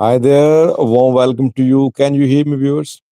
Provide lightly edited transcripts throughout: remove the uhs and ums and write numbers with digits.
Hi there, a warm welcome to you. Can you hear me, viewers?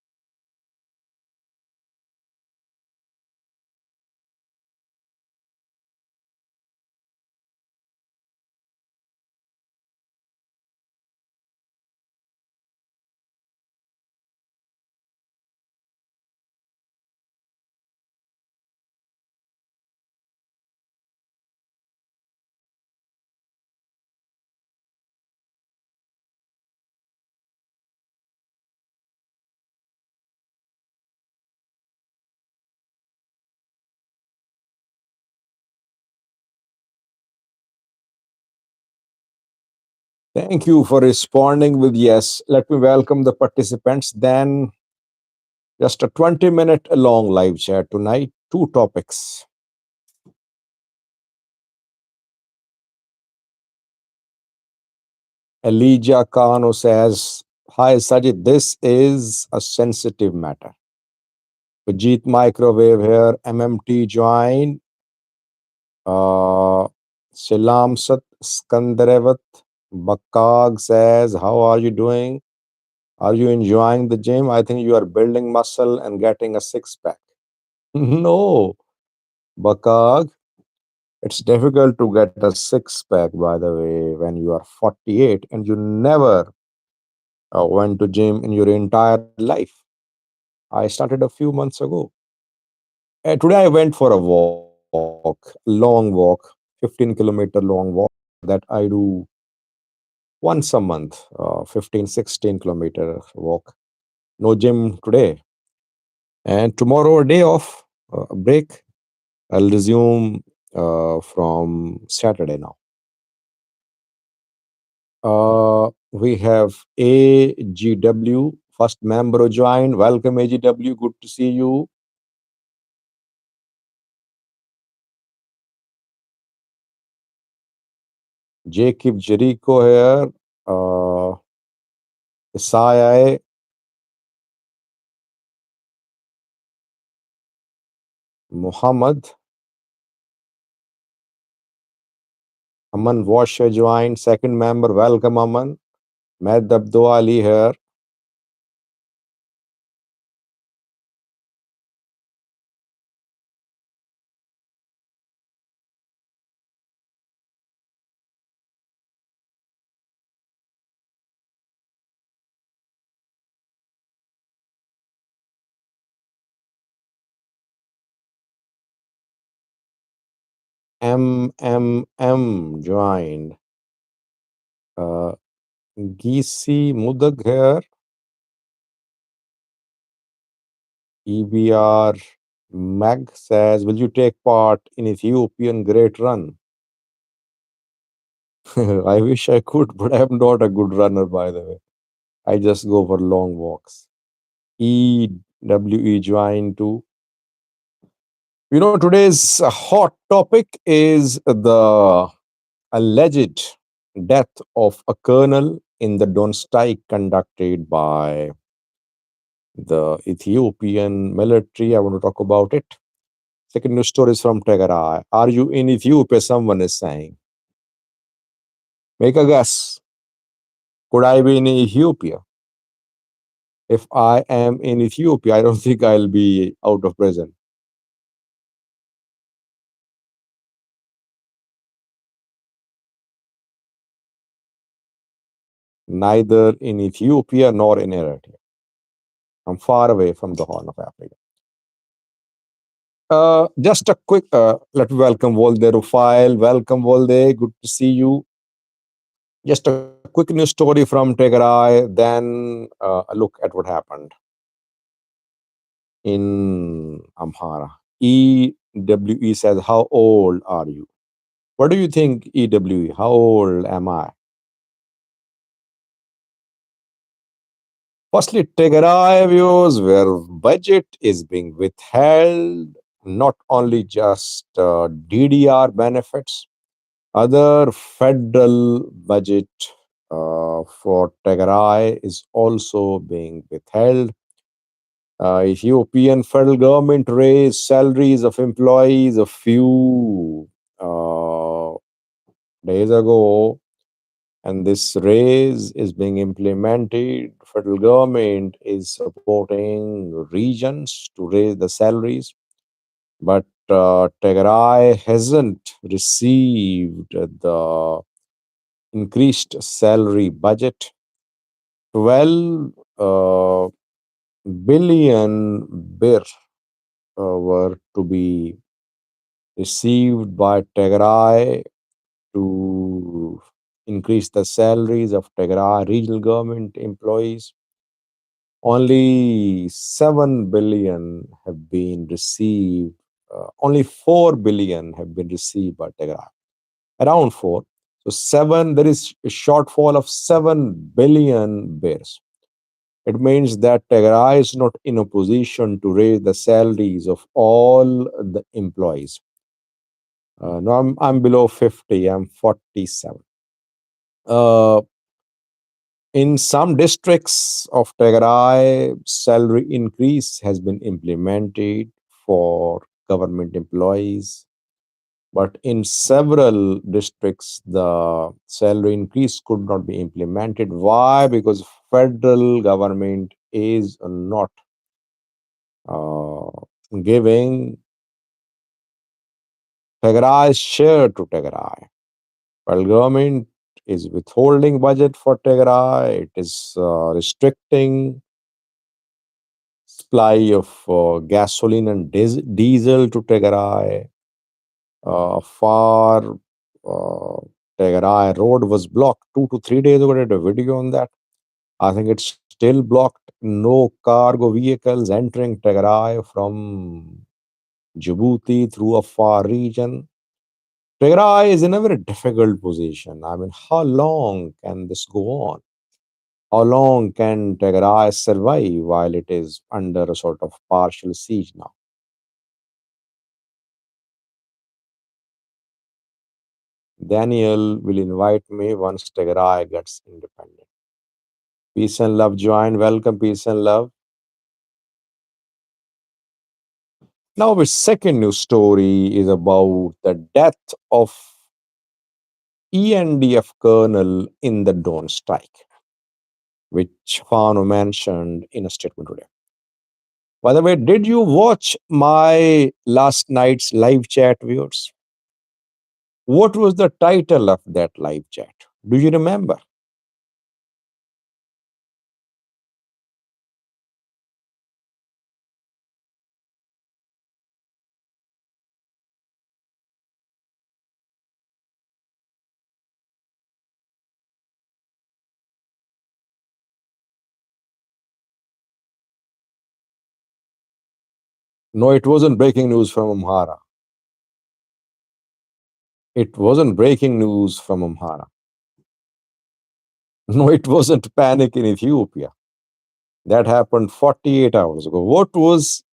Thank you for responding with yes. Let me welcome the participants. Then, just a 20-minute long live chat tonight. Two topics. Elijah Kano says, hi, Sajid, this is a sensitive matter. Vijit Microwave here, MMT join. Shilam Sat Skandarevat Bakag says, how are you doing? Are you enjoying the gym? I think you are building muscle and getting a six pack. No, Bakag, it's difficult to get a six pack, by the way, when you are 48 and you never went to gym in your entire life. I started a few months ago. Today I went for a walk, long walk, 15-kilometer long walk that I do once a month, 15, 16-kilometer walk. No gym today. And tomorrow, a day off, a break. I'll resume from Saturday now. We have AGW, first member who joined. Welcome, AGW. Good to see you. Jacob Jericho here. Isaiah, Muhammad. Aman Washer joined. Second member. Welcome, Aman. Med Abdo Ali here. MMM joined. Uh, Gisi Mudag here. EBR Mag says, will you take part in Ethiopian Great Run? I wish I could, but I'm not a good runner, by the way. I just go for long walks. EWE joined too. Today's hot topic is the alleged death of a colonel in the drone strike conducted by the Ethiopian military. I want to talk about it. Second news story is from Tigray. Are you in Ethiopia? Someone is saying. Make a guess. Could I be in Ethiopia? If I am in Ethiopia, I don't think I'll be out of prison. Neither in Ethiopia nor in Eritrea. I'm far away from the Horn of Africa. Just a quick, let me welcome Volde Rufail. Welcome, Volde. Good to see you. Just a quick news story from Tigray, then a look at what happened in Amhara. EWE says, how old are you? What do you think, EWE? How old am I? Firstly, Tigray views where budget is being withheld, not only just DDR benefits, other federal budget for Tigray is also being withheld. Ethiopian federal government raised salaries of employees a few days ago. And this raise is being implemented. Federal government is supporting regions to raise the salaries, but Tigray hasn't received the increased salary budget. 12 billion bir were to be received by Tigray to increase the salaries of Tigray regional government employees. Only 7 billion have been received. Only 4 billion have been received by Tigray. Around 4. So 7, there is a shortfall of 7 billion bears. It means that Tigray is not in a position to raise the salaries of all the employees. No, I'm below 50, I'm 47. Uh, in some districts of Tigray, salary increase has been implemented for government employees. But in several districts, the salary increase could not be implemented. Why? Because federal government is not uh, giving Tigray share to Tigray. While government is withholding budget for Tigray, it is restricting supply of gasoline and diesel to Tigray. Far Tigray road was blocked 2 to 3 days ago. I did a video on that. I think it's still blocked. No cargo vehicles entering Tigray from Djibouti through a far region. Tigray is in a very difficult position. I mean, how long can this go on? How long can Tigray survive while it is under a sort of partial siege now? Daniel will invite me once Tigray gets independent. Peace and love join. Welcome, peace and love. Now, the second news story is about the death of ENDF colonel in the drone strike, which Fano mentioned in a statement today. By the way, did you watch my last night's live chat, viewers? What was the title of that live chat? Do you remember? No, it wasn't breaking news from Amhara. It wasn't breaking news from Amhara. No, it wasn't panic in Ethiopia. That happened 48 hours ago. What was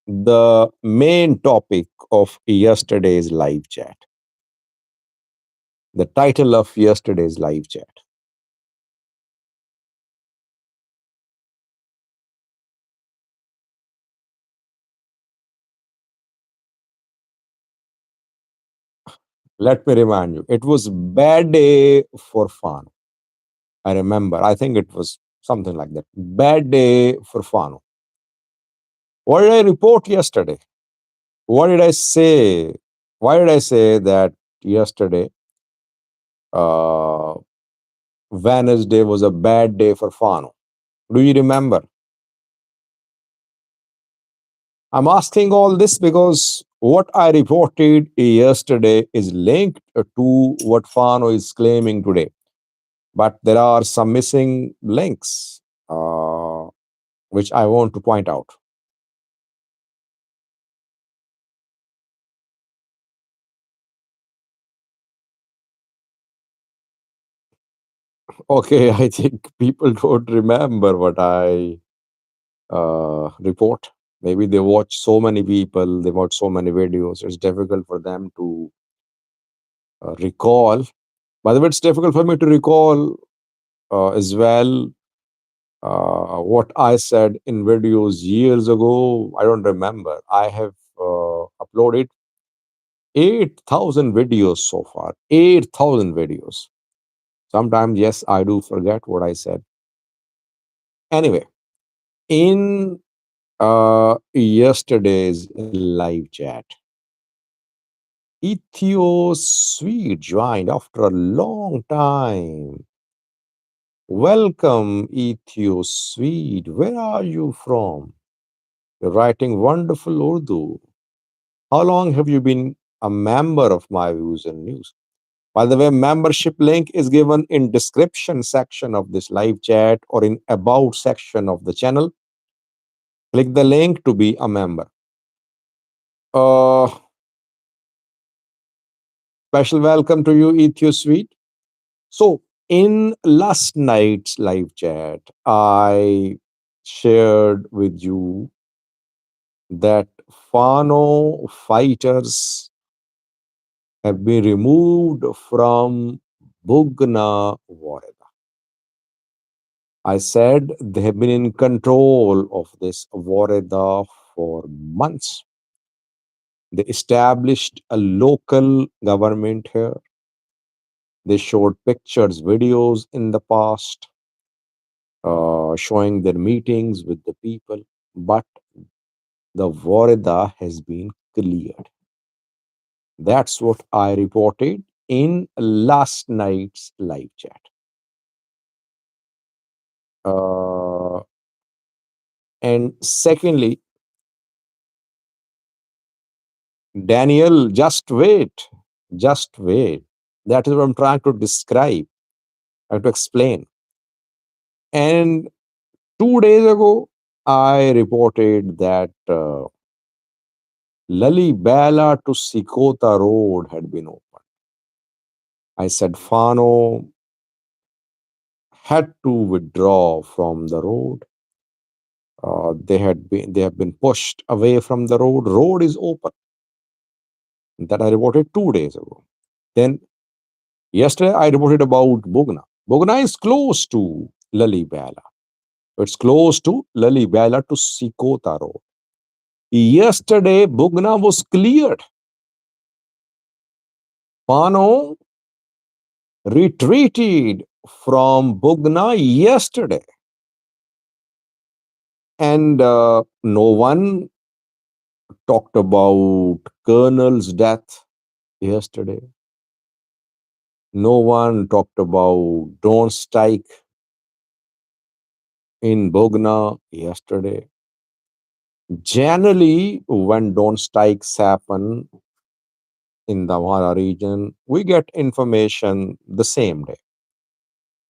the main topic of yesterday's live chat? The title of yesterday's live chat. Let me remind you, it was bad day for Fano. I remember. I think it was something like that. Bad day for Fano. What did I report yesterday? What did I say? Why did I say that yesterday, uh, Wednesday was a bad day for Fano? Do you remember? I'm asking all this because what I reported yesterday is linked to what Fano is claiming today. But there are some missing links, which I want to point out. Okay, I think people don't remember what I report. Maybe they watch so many people, they watch so many videos. It's difficult for them to recall. By the way, it's difficult for me to recall as well what I said in videos years ago. I don't remember. I have uploaded 8,000 videos so far. 8,000 videos. Sometimes, yes, I do forget what I said. Anyway, in yesterday's live chat, Ethio Sweet joined after a long time. Welcome, Ethio Sweet. Where are you from? You're writing wonderful Urdu. How long have you been a member of My Views and News? By the way, membership link is given in description section of this live chat or in about section of the channel. Click the link to be a member. Uh, Special welcome to you, Ethio Sweet. So, in last night's live chat, I shared with you that Fano fighters have been removed from Bugna Wareda. I said they have been in control of this Wareda for months. They established a local government here. They showed pictures, videos in the past, showing their meetings with the people. But the Wareda has been cleared. That's what I reported in last night's live chat. Uh, and secondly, Daniel, just wait. Just wait. That is what I'm trying to describe, to explain. And 2 days ago, I reported that Lalibela to Sikota Road had been opened. I said Fano had to withdraw from the road. They have been pushed away from the road. Road is open. That I reported 2 days ago. Then yesterday I reported about Bugna. Bugna is close to Lalibela. It's close to Lalibela to Sikota Road. Yesterday, Bugna was cleared. Fano retreated from Bugna yesterday. And no one talked about Colonel's death yesterday. No one talked about drone strike in Bugna yesterday. Generally, when drone strikes happen in the Amhara region, we get information the same day.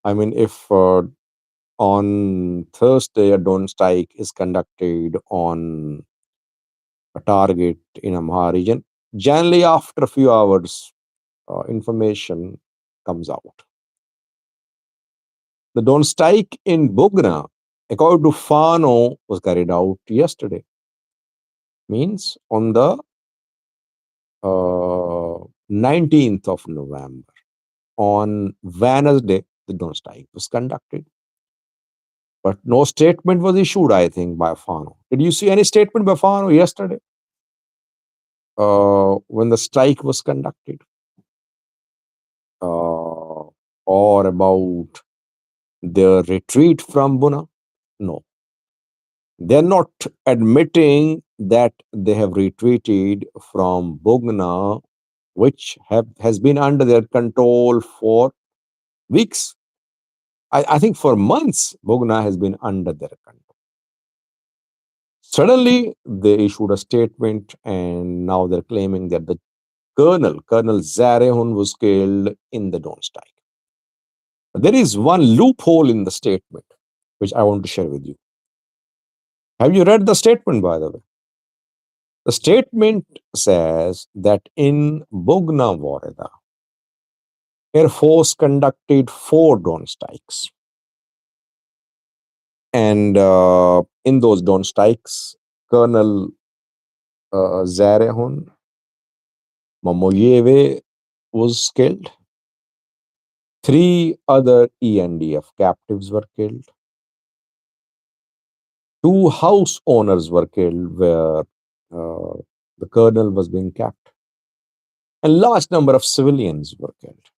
I mean, if on Thursday a drone strike is conducted on a target in Amhara region, generally after a few hours, information comes out. The drone strike in Bugna, according to Fano, was carried out yesterday. Means on the 19th of November. On Wednesday, the drone strike was conducted. But no statement was issued, I think, by Fano. Did you see any statement by Fano yesterday when the strike was conducted? Or about their retreat from Buna? No. They're not admitting that they have retreated from Bugna, which has been under their control for weeks. I think for months, Bugna has been under their control. Suddenly, they issued a statement, and now they're claiming that the Colonel Zarehun, was killed in the drone strike. But there is one loophole in the statement, which I want to share with you. Have you read the statement, by the way? The statement says that in Bugna Wareda, Air Force conducted 4 drone strikes. And in those drone strikes, Colonel Zarehun Mamoyeve was killed. 3 other ENDF captives were killed. 2 house owners were killed where the colonel was being kept. A large number of civilians were killed.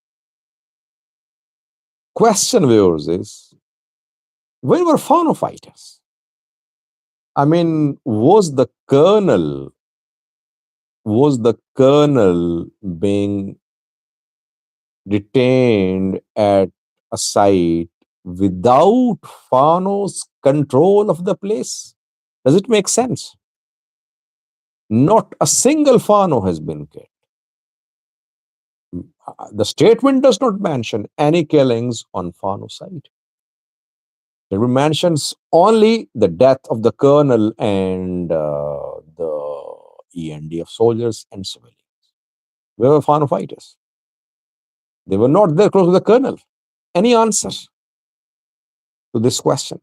Question, viewers, is where were Fano fighters? I mean, was the colonel being detained at a site without Fano's control of the place? Does it make sense? Not a single Fano has been killed. The statement does not mention any killings on Fano side. It mentions only the death of the colonel and the ENDF soldiers and civilians. Where were Fano fighters? They were not there close to the colonel. Any answer to this question?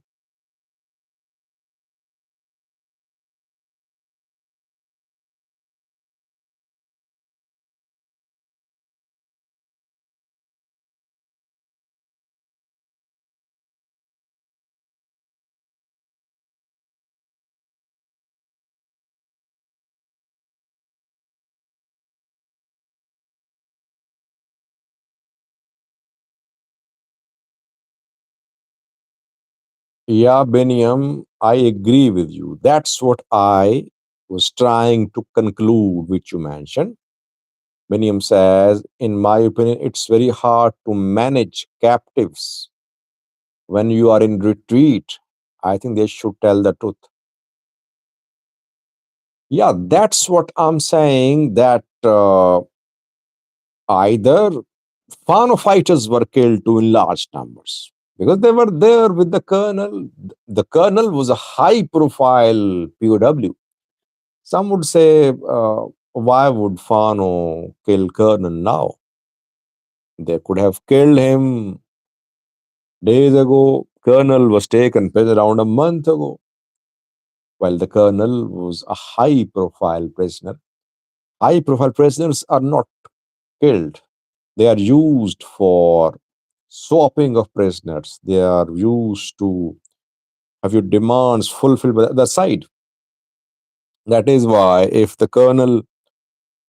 Yeah, Beniam, I agree with you. That's what I was trying to conclude, which you mentioned. Beniam says, in my opinion, it's very hard to manage captives when you are in retreat. I think they should tell the truth. Yeah, that's what I'm saying, that either Fano fighters were killed too in large numbers because they were there with the colonel. The colonel was a high profile POW. Some would say, why would Fano kill colonel now? They could have killed him days ago. Colonel was taken prisoner around a month ago, while the colonel was a high profile prisoner. High profile prisoners are not killed. They are used for swapping of prisoners. They are used to have your demands fulfilled by the other side. That is why, if the colonel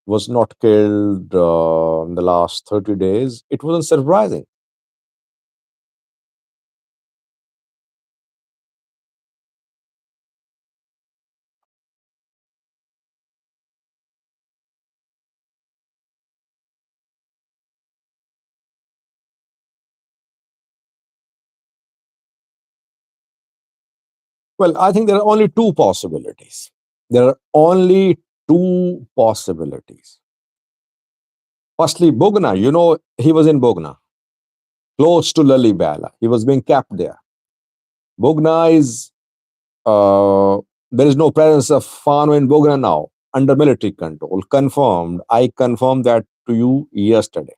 was not killed in the last 30 days, it wasn't surprising. Well, I think there are only two possibilities. There are only two possibilities. Firstly, Bogna, he was in Bogna, close to Lalibela. He was being kept there. Bogna is, uh, there is no presence of Fano in Bogna now, under military control. Confirmed. I confirmed that to you yesterday.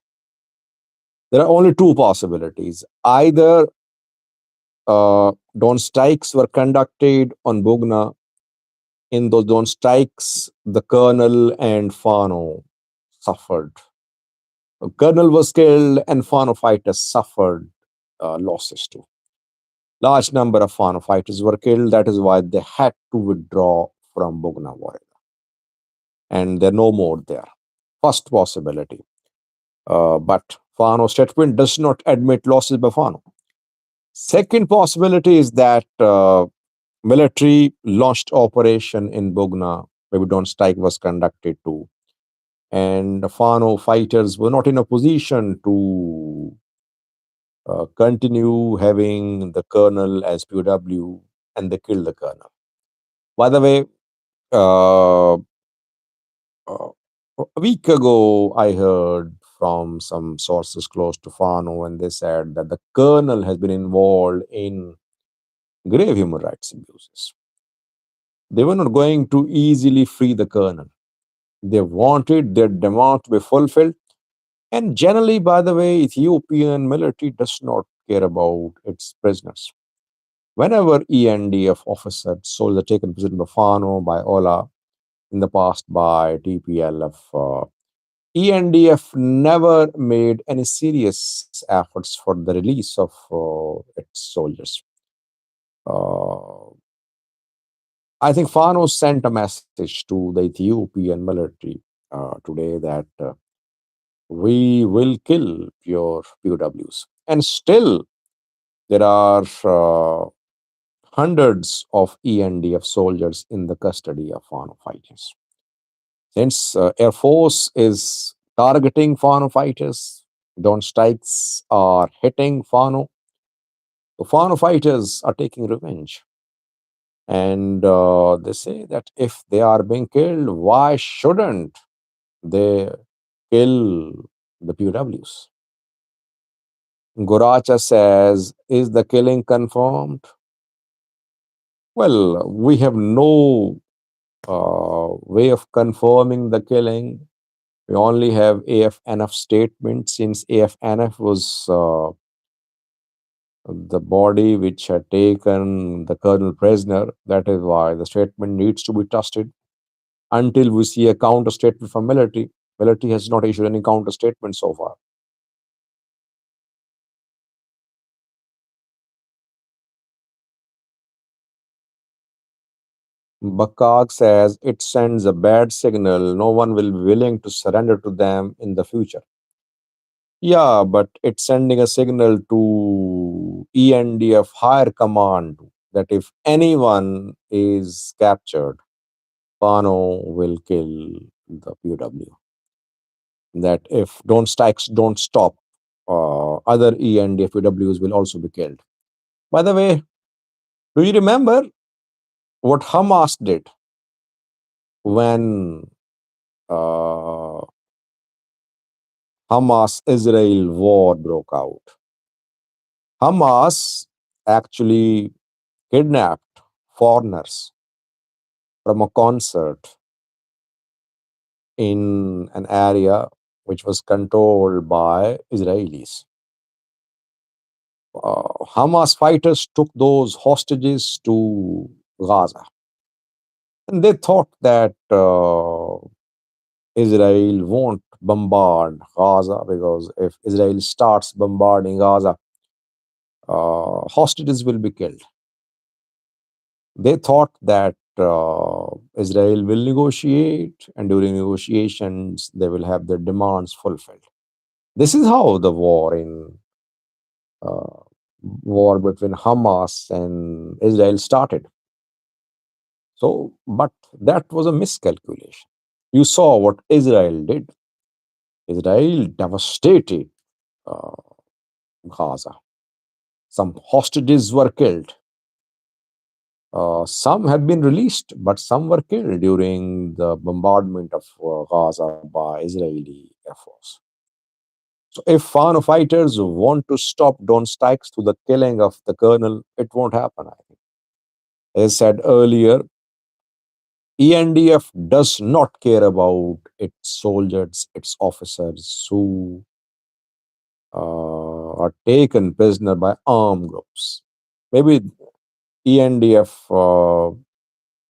There are only two possibilities. Either dawn strikes were conducted on Bogna. In those dawn strikes, the colonel and Fano suffered. The colonel was killed, and Fano fighters suffered losses too. Large number of Fano fighters were killed. That is why they had to withdraw from Bogna Warrior. And they're no more there. First possibility. But Fano statement does not admit losses by Fano. Second possibility is that military launched operation in Bogna, maybe Dawn Strike was conducted too. And the Fano fighters were not in a position to continue having the colonel as POW, and they killed the colonel. By the way, uh, a week ago, I heard from some sources close to Fano, and they said that the colonel has been involved in grave human rights abuses. They were not going to easily free the colonel. They wanted their demand to be fulfilled. And generally, by the way, Ethiopian military does not care about its prisoners. Whenever ENDF officers, soldiers are taken prisoner by Fano, by Ola, in the past by TPLF, ENDF never made any serious efforts for the release of its soldiers. Uh, I think Fano sent a message to the Ethiopian military today that we will kill your POWs. And still, there are hundreds of ENDF soldiers in the custody of Fano fighters. Since Air Force is targeting Fano fighters, drone strikes are hitting Fano. The Fano fighters are taking revenge. And they say that if they are being killed, why shouldn't they kill the POWs? Goracha says, is the killing confirmed? Well, we have no way of confirming the killing. We only have AFNF statement, since AFNF was the body which had taken the colonel prisoner. That is why the statement needs to be trusted until we see a counter statement from military. Military has not issued any counter statement so far. Bakag says it sends a bad signal. No one will be willing to surrender to them in the future. Yeah, but it's sending a signal to ENDF higher command that if anyone is captured, Fano will kill the POW. That if don't strikes don't stop, other ENDF POWs will also be killed. By the way, do you remember what Hamas did when uh, Hamas Israel war broke out? Hamas actually kidnapped foreigners from a concert in an area which was controlled by Israelis. Hamas fighters took those hostages to Gaza. And they thought that Israel won't bombard Gaza, because if Israel starts bombarding Gaza, hostages will be killed. They thought that Israel will negotiate, and during negotiations, they will have their demands fulfilled. This is how the uh, war between Hamas and Israel started. So, but that was a miscalculation. You saw what Israel did. Israel devastated uh, Gaza. Some hostages were killed. Some have been released, but some were killed during the bombardment of Gaza by Israeli Air Force. So, if Fano fighters want to stop drone strikes to the killing of the colonel, it won't happen, I think. As said earlier, ENDF does not care about its soldiers, its officers who are taken prisoner by armed groups. Maybe ENDF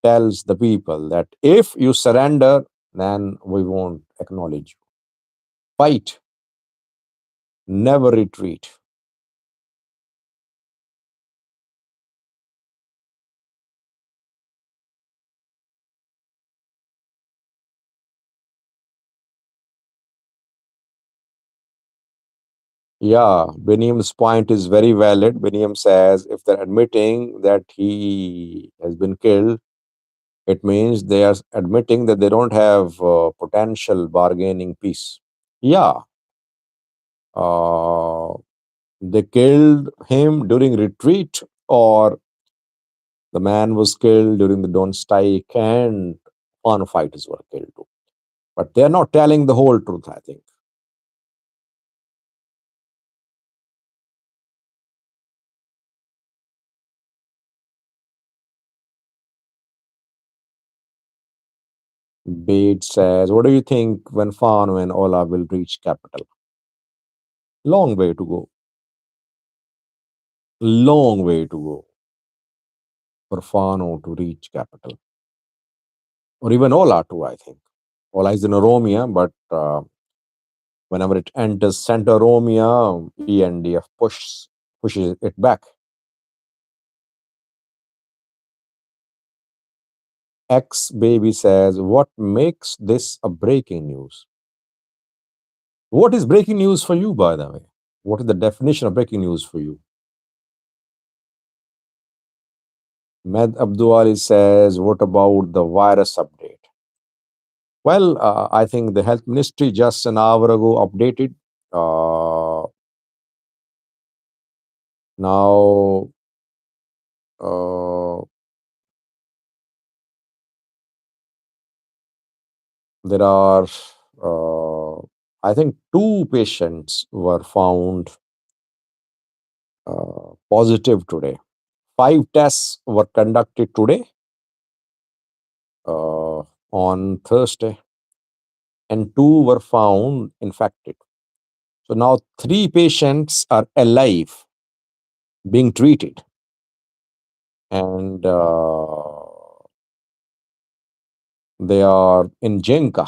tells the people that if you surrender, then we won't acknowledge you. Fight, never retreat. Yeah, Biniam's point is very valid. Biniam says if they're admitting that he has been killed, it means they are admitting that they don't have potential bargaining peace. Yeah, uh, they killed him during retreat, or the man was killed during the Don strike, and on fighters were killed too. But they're not telling the whole truth, I think. Bate says, what do you think when Fano and Ola will reach capital? Long way to go. Long way to go for Fano to reach capital. Or even Ola too, I think. Ola is in Oromia, but whenever it enters center Oromia, ENDF pushes it back. X Baby says, what makes this a breaking news? What is breaking news for you, by the way? What is the definition of breaking news for you? Med Abduali says, what about the virus update? Well, I think the health ministry just an hour ago updated. Uh, now, uh, there are, uh, I think, two patients were found positive today. Five tests were conducted today on Thursday, and two were found infected. So now three patients are alive, being treated, and they are in Jinka.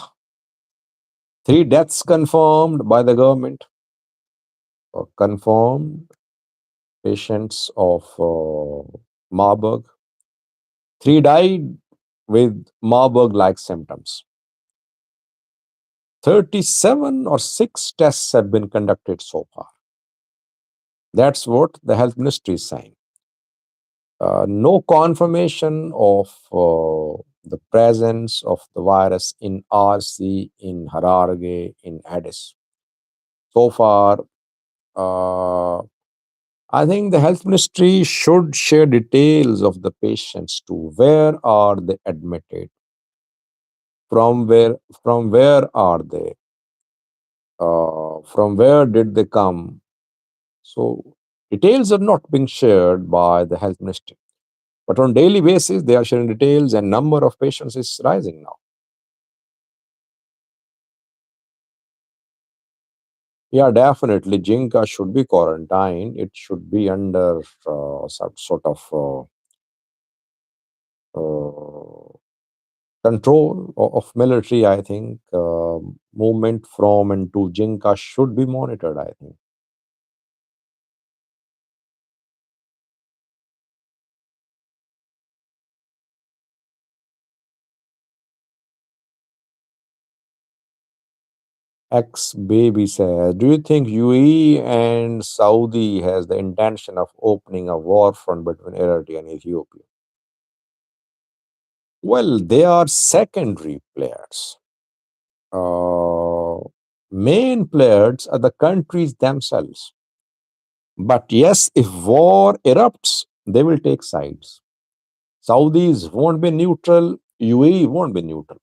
Three deaths confirmed by the government, confirmed patients of Marburg. Three died with Marburg like symptoms. 37 or 6 tests have been conducted so far. That's what the health ministry is saying. No confirmation of the presence of the virus in RC, in Hararge, in Addis. So far, uh, I think the health ministry should share details of the patients too. Where are they admitted? From where? From where are they? From where did they come? So details are not being shared by the health ministry. But on daily basis, they are sharing details, and number of patients is rising now. Yeah, definitely. Jinka should be quarantined. It should be under some sort of control of military. I think movement from and to Jinka should be monitored. I think. Ex baby says, do you think UAE and Saudi has the intention of opening a war front between Eritrea and Ethiopia? Well, they are secondary players. uh, Main players are the countries themselves. But yes, if war erupts, they will take sides. Saudis won't be neutral, UAE won't be neutral.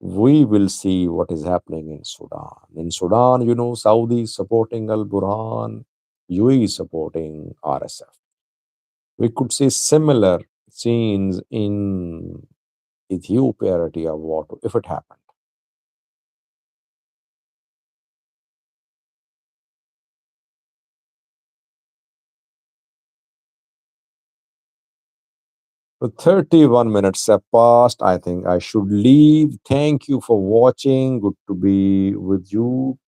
We will see what is happening in Sudan. In Sudan, Saudi supporting Al Burhan, UAE supporting RSF. We could see similar scenes in Ethiopia, Eritrea war if it happened. So 31 minutes have passed. I think I should leave. Thank you for watching. Good to be with you.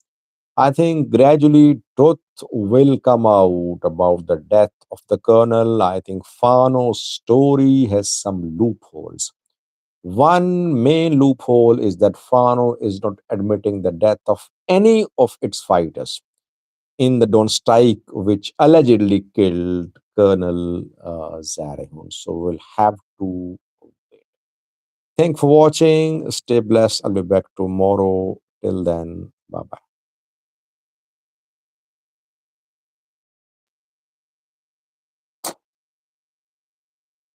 I think gradually truth will come out about the death of the colonel. I think Fano's story has some loopholes. One main loophole is that Fano is not admitting the death of any of its fighters in the Don't Strike, which allegedly killed Colonel Zarehun. So we'll have to wait. Thanks for watching. Stay blessed. I'll be back tomorrow. Till then, bye bye.